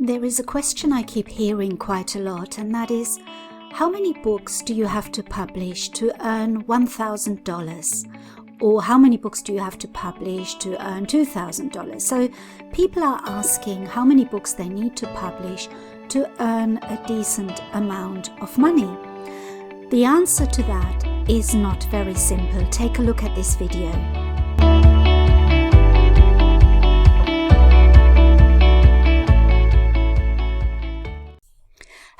There is a question I keep hearing quite a lot, and that is, how many books do you have to publish to earn $1,000? Or how many books do you have to publish to earn $2,000? So people are asking how many books they need to publish to earn a decent amount of money. The answer to that is not very simple. Take a look at this video.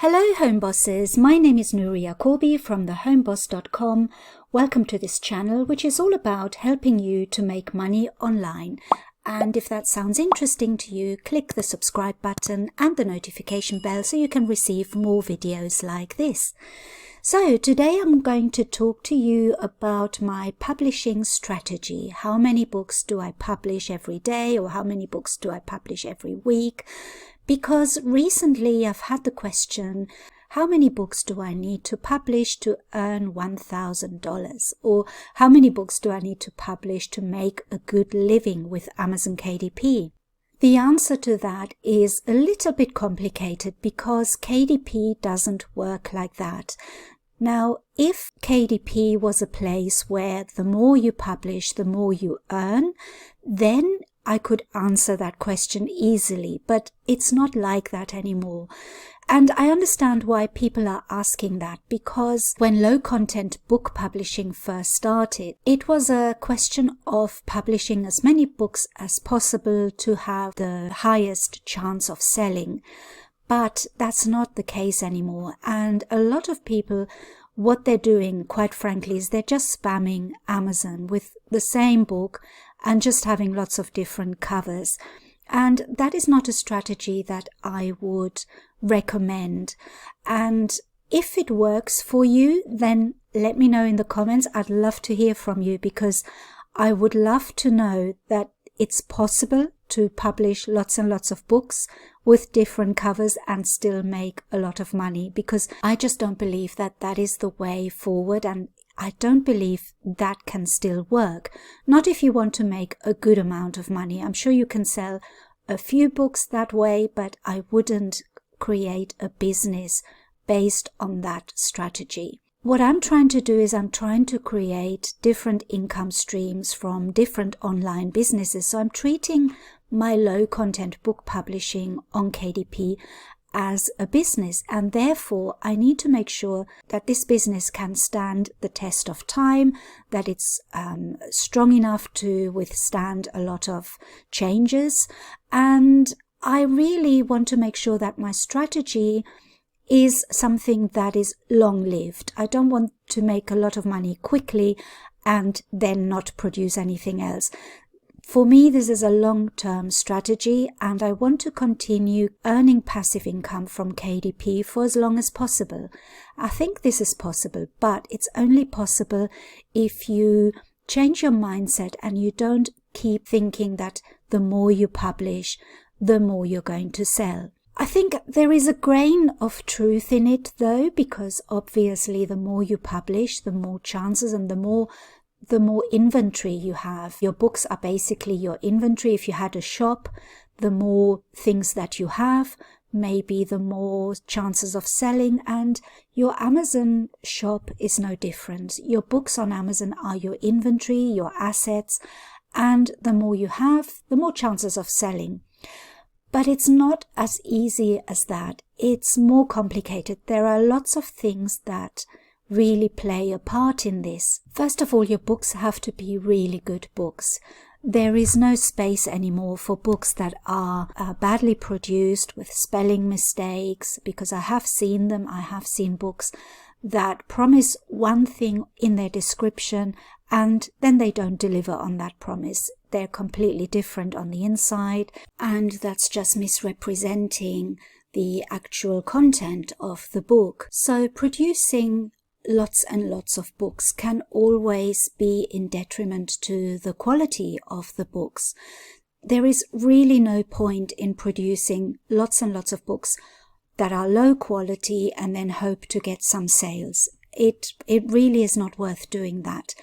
Hello home bosses, my name is Nuria Corby from thehomeboss.com. Welcome to this channel, which is all about helping you to make money online. And if that sounds interesting to you, click the subscribe button and the notification bell so you can receive more videos like this. So today I'm going to talk to you about my publishing strategy. How many books do I publish every day, or how many books do I publish every week? Because recently I've had the question, how many books do I need to publish to earn $1,000? Or how many books do I need to publish to make a good living with Amazon KDP? The answer to that is a little bit complicated because KDP doesn't work like that. Now, if KDP was a place where the more you publish, the more you earn, then I could answer that question easily, but it's not like that anymore. And I understand why people are asking that, because when low-content book publishing first started, it was a question of publishing as many books as possible to have the highest chance of selling. But that's not the case anymore. And a lot of people, what they're doing, quite frankly, is they're just spamming Amazon with the same book and just having lots of different covers. And that is not a strategy that I would recommend. And if it works for you, then let me know in the comments. I'd love to hear from you, because I would love to know that it's possible to publish lots and lots of books with different covers and still make a lot of money, because I just don't believe that that is the way forward, and I don't believe that can still work. Not if you want to make a good amount of money. I'm sure you can sell a few books that way, but I wouldn't create a business based on that strategy. What I'm trying to do is I'm trying to create different income streams from different online businesses. So I'm treating my low-content book publishing on KDP as a business, and therefore I need to make sure that this business can stand the test of time, that it's strong enough to withstand a lot of changes, and I really want to make sure that my strategy is something that is long-lived. I don't want to make a lot of money quickly and then not produce anything else. For me, this is a long-term strategy, and I want to continue earning passive income from KDP for as long as possible. I think this is possible, but it's only possible if you change your mindset and you don't keep thinking that the more you publish, the more you're going to sell. I think there is a grain of truth in it, though, because obviously the more you publish, the more chances and the more inventory you have. Your books are basically your inventory. If you had a shop, the more things that you have, maybe the more chances of selling, and your Amazon shop is no different. Your books on Amazon are your inventory, your assets, and the more you have, the more chances of selling. But it's not as easy as that. It's more complicated. There are lots of things that really play a part in this. First of all, your books have to be really good books. There is no space anymore for books that are badly produced with spelling mistakes, because I have seen them. I have seen books that promise one thing in their description and then they don't deliver on that promise. They're completely different on the inside, and that's just misrepresenting the actual content of the book. So producing lots and lots of books can always be in detriment to the quality of the books. There is really no point in producing lots and lots of books that are low quality and then hope to get some sales. It really is not worth doing that.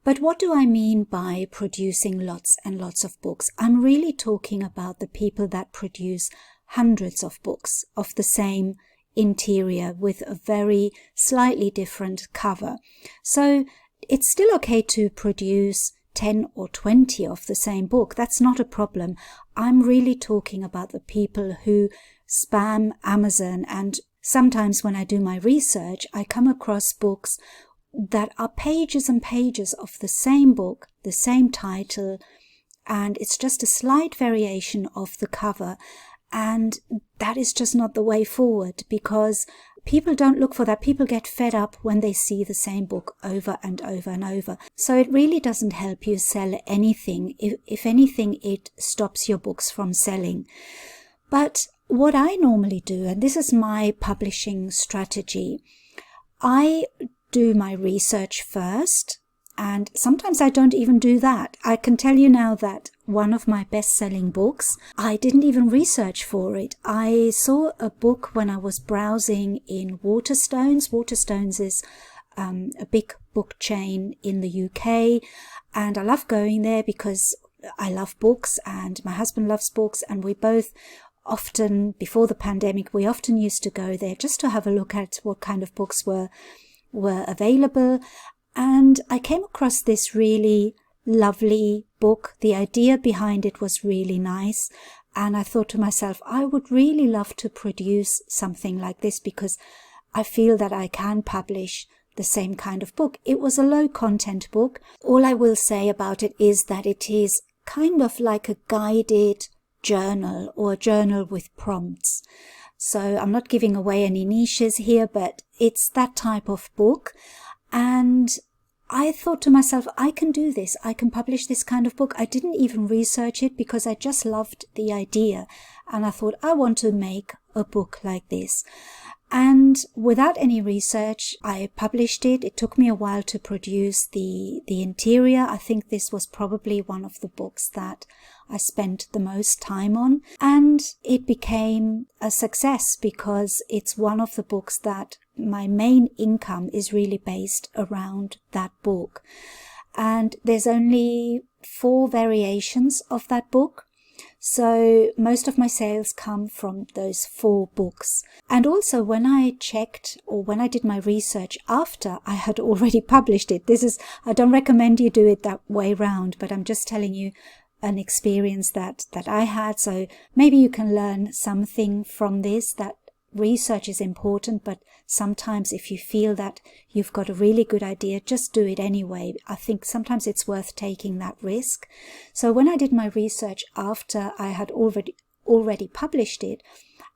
But what do I mean by producing lots and lots of books? I'm really talking about the people that produce hundreds of books of the same interior with a very slightly different cover. So it's still okay to produce 10 or 20 of the same book. That's not a problem. I'm really talking about the people who spam Amazon, and sometimes when I do my research, I come across books that are pages and pages of the same book, the same title, and it's just a slight variation of the cover. And that is just not the way forward, because people don't look for that. People get fed up when they see the same book over and over and over. So it really doesn't help you sell anything. If anything, it stops your books from selling. But what I normally do, and this is my publishing strategy, I do my research first, and sometimes I don't even do that. I can tell you now that one of my best-selling books, I didn't even research for it. I saw a book when I was browsing in Waterstones. Waterstones is a big book chain in the UK, and I love going there because I love books and my husband loves books, and we both often, before the pandemic, we often used to go there just to have a look at what kind of books were available. And I came across this really lovely book. The idea behind it was really nice, and I thought to myself, I would really love to produce something like this, because I feel that I can publish the same kind of book. It was a low content book. All I will say about it is that it is kind of like a guided journal, or a journal with prompts. So I'm not giving away any niches here, but it's that type of book. And I thought to myself, I can do this. I can publish this kind of book. I didn't even research it because I just loved the idea. And I thought, I want to make a book like this. And without any research, I published it. It took me a while to produce the interior. I think this was probably one of the books that I spent the most time on. And it became a success because it's one of the books that my main income is really based around that book. And there's only 4 variations of that book. So most of my sales come from those 4 books. And also when I checked, or when I did my research after I had already published it, I don't recommend you do it that way round, but I'm just telling you an experience that I had. So maybe you can learn something from this, that research is important, but sometimes if you feel that you've got a really good idea, just do it anyway. I think sometimes it's worth taking that risk. So when I did my research after I had already published it,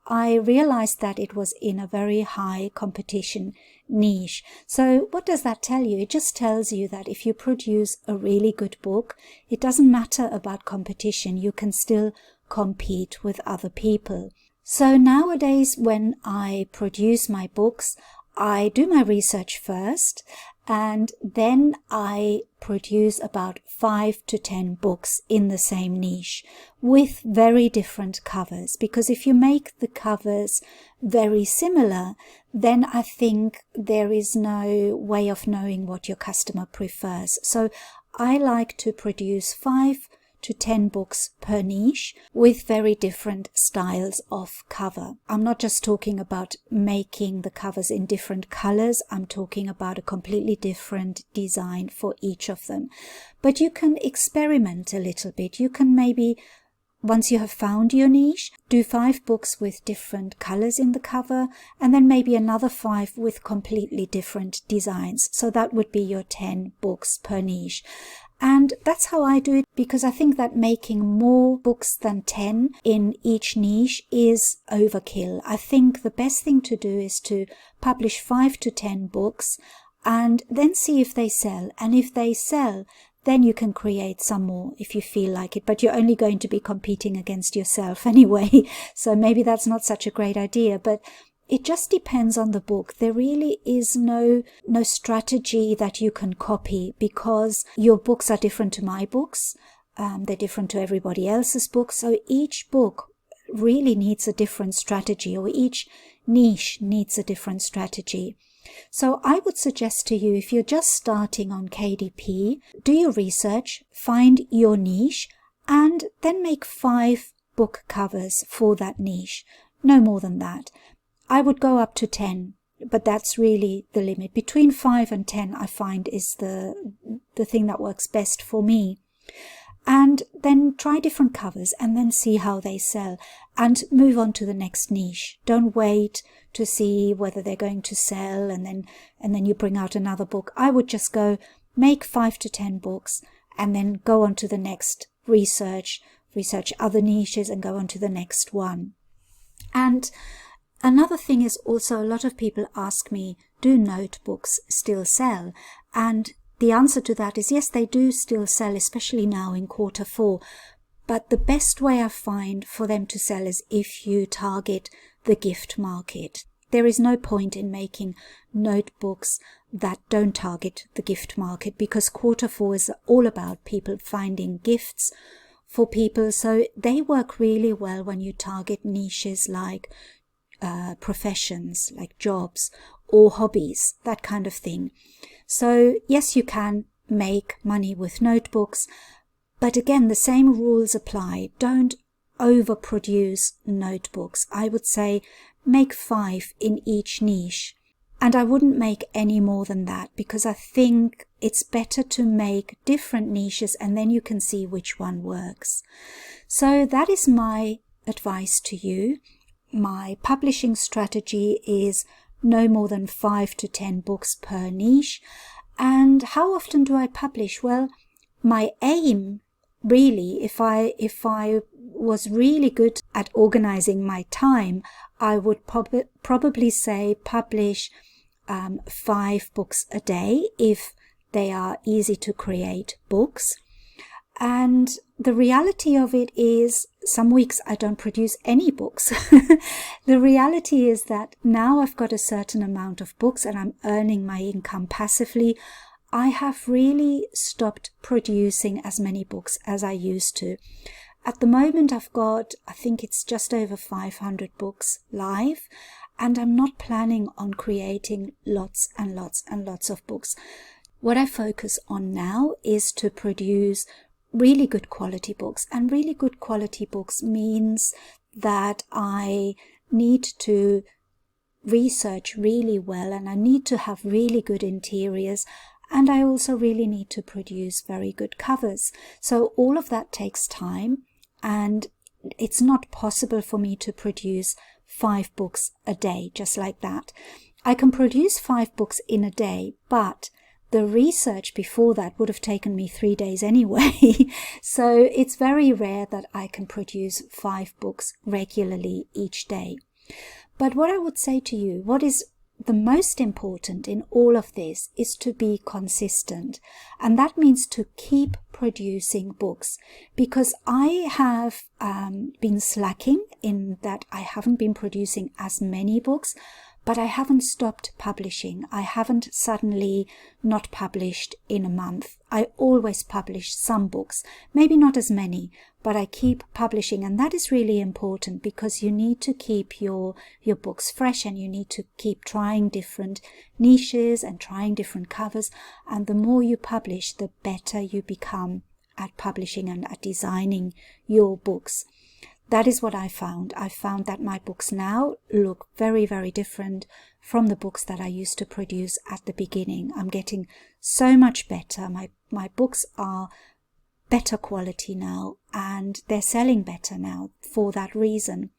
I realized that it was in a very high competition niche. So what does that tell you? It just tells you that if you produce a really good book, it doesn't matter about competition. You can still compete with other people. So nowadays, when I produce my books, I do my research first, and then I produce about 5 to 10 books in the same niche with very different covers. Because if you make the covers very similar, then I think there is no way of knowing what your customer prefers. So I like to produce 5 to 10 books per niche with very different styles of cover. I'm not just talking about making the covers in different colors. I'm talking about a completely different design for each of them. But you can experiment a little bit. You can maybe, once you have found your niche, do 5 books with different colors in the cover, and then maybe another 5 with completely different designs. So that would be your 10 books per niche. And that's how I do it, because I think that making more books than 10 in each niche is overkill. I think the best thing to do is to publish 5 to 10 books and then see if they sell. And if they sell, then you can create some more if you feel like it. But you're only going to be competing against yourself anyway. So maybe that's not such a great idea. But it just depends on the book. There really is no strategy that you can copy, because your books are different to my books. They're different to everybody else's books. So each book really needs a different strategy, or each niche needs a different strategy. So I would suggest to you, if you're just starting on KDP, do your research, find your niche, and then make 5 book covers for that niche. No more than that. I would go up to 10, but that's really the limit. Between 5 and 10, I find, is the thing that works best for me. And then try different covers and then see how they sell and move on to the next niche. Don't wait to see whether they're going to sell and then you bring out another book. I would just go make 5 to 10 books and then go on to the next research other niches and go on to the next one. And another thing is also, a lot of people ask me, do notebooks still sell? And the answer to that is yes, they do still sell, especially now in Q4. But the best way I find for them to sell is if you target the gift market. There is no point in making notebooks that don't target the gift market, because Q4 is all about people finding gifts for people. So they work really well when you target niches like professions, like jobs or hobbies, that kind of thing. So yes, you can make money with notebooks, but again, the same rules apply. Don't overproduce notebooks. I would say make 5 in each niche. And I wouldn't make any more than that, because I think it's better to make different niches and then you can see which one works. So that is my advice to you. My publishing strategy is no more than 5 to 10 books per niche. And how often do I publish? Well, my aim really, if I was really good at organizing my time, I would probably say publish 5 books a day if they are easy to create books. And the reality of it is, some weeks I don't produce any books. The reality is that now I've got a certain amount of books and I'm earning my income passively. I have really stopped producing as many books as I used to. At the moment I've got, I think it's just over 500 books live, and I'm not planning on creating lots and lots and lots of books. What I focus on now is to produce really good quality books, and really good quality books means that I need to research really well, and I need to have really good interiors, and I also really need to produce very good covers. So all of that takes time, and it's not possible for me to produce 5 books a day just like that. I can produce 5 books in a day, but the research before that would have taken me 3 days anyway. So it's very rare that I can produce 5 books regularly each day. But what I would say to you, what is the most important in all of this is to be consistent. And that means to keep producing books, because I have been slacking in that I haven't been producing as many books, but I haven't stopped publishing. I haven't suddenly not published in a month. I always publish some books, maybe not as many, but I keep publishing. And that is really important, because you need to keep your books fresh, and you need to keep trying different niches and trying different covers. And the more you publish, the better you become at publishing and at designing your books. That is what I found. I found that my books now look very, very different from the books that I used to produce at the beginning. I'm getting so much better. My books are better quality now, and they're selling better now for that reason.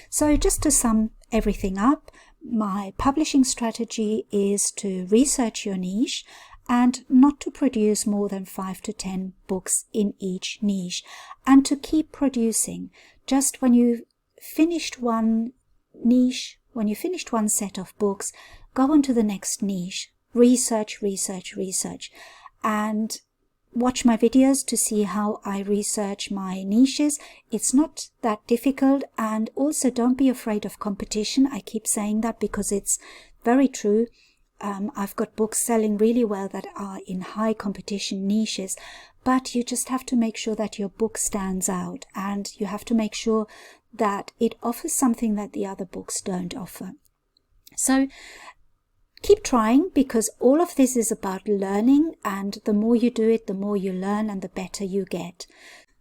So just to sum everything up, my publishing strategy is to research your niche and not to produce more than 5 to 10 books in each niche, and to keep producing. Just when you've finished one niche, when you finished one set of books, go on to the next niche. Research, and watch my videos to see how I research my niches. It's not that difficult, and also don't be afraid of competition. I keep saying that because it's very true. I've got books selling really well that are in high competition niches, but you just have to make sure that your book stands out, and you have to make sure that it offers something that the other books don't offer. So keep trying, because all of this is about learning, and the more you do it, the more you learn and the better you get.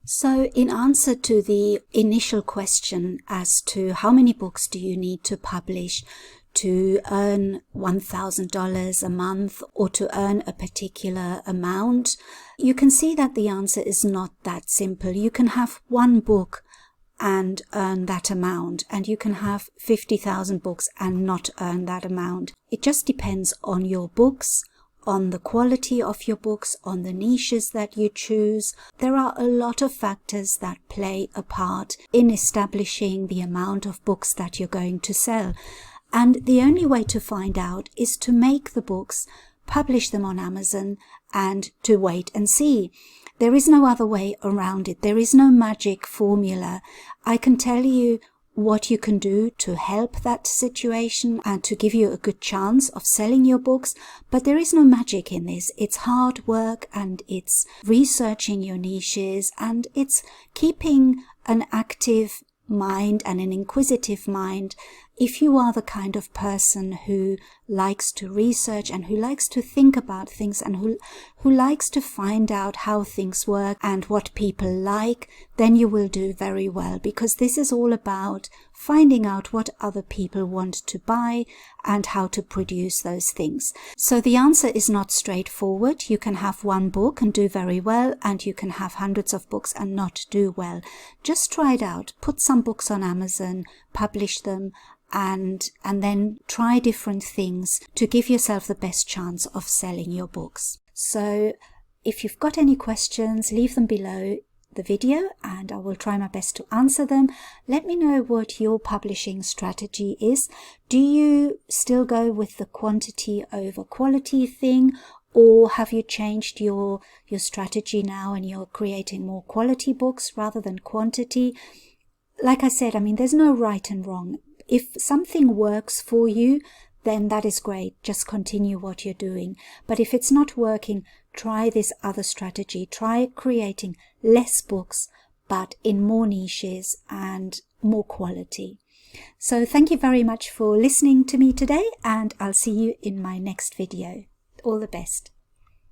So in answer to the initial question as to how many books do you need to publish to earn $1,000 a month or to earn a particular amount, you can see that the answer is not that simple. You can have one book and earn that amount, and you can have 50,000 books and not earn that amount. It just depends on your books, on the quality of your books, on the niches that you choose. There are a lot of factors that play a part in establishing the amount of books that you're going to sell. And the only way to find out is to make the books, publish them on Amazon, and to wait and see. There is no other way around it. There is no magic formula. I can tell you what you can do to help that situation and to give you a good chance of selling your books, but there is no magic in this. It's hard work, and it's researching your niches, and it's keeping an active mind and an inquisitive mind. If you are the kind of person who likes to research and who likes to think about things and who likes to find out how things work and what people like, then you will do very well, because this is all about finding out what other people want to buy and how to produce those things. So the answer is not straightforward. You can have one book and do very well, and you can have hundreds of books and not do well. Just try it out. Put some books on Amazon, publish them, and then try different things to give yourself the best chance of selling your books. So if you've got any questions, leave them below the video and I will try my best to answer them. Let me know what your publishing strategy is. Do you still go with the quantity over quality thing, or have you changed your strategy now and you're creating more quality books rather than quantity? Like I said, there's no right and wrong. If something works for you, then that is great. Just continue what you're doing. But if it's not working, try this other strategy. Try creating less books, but in more niches and more quality. So thank you very much for listening to me today, and I'll see you in my next video. All the best.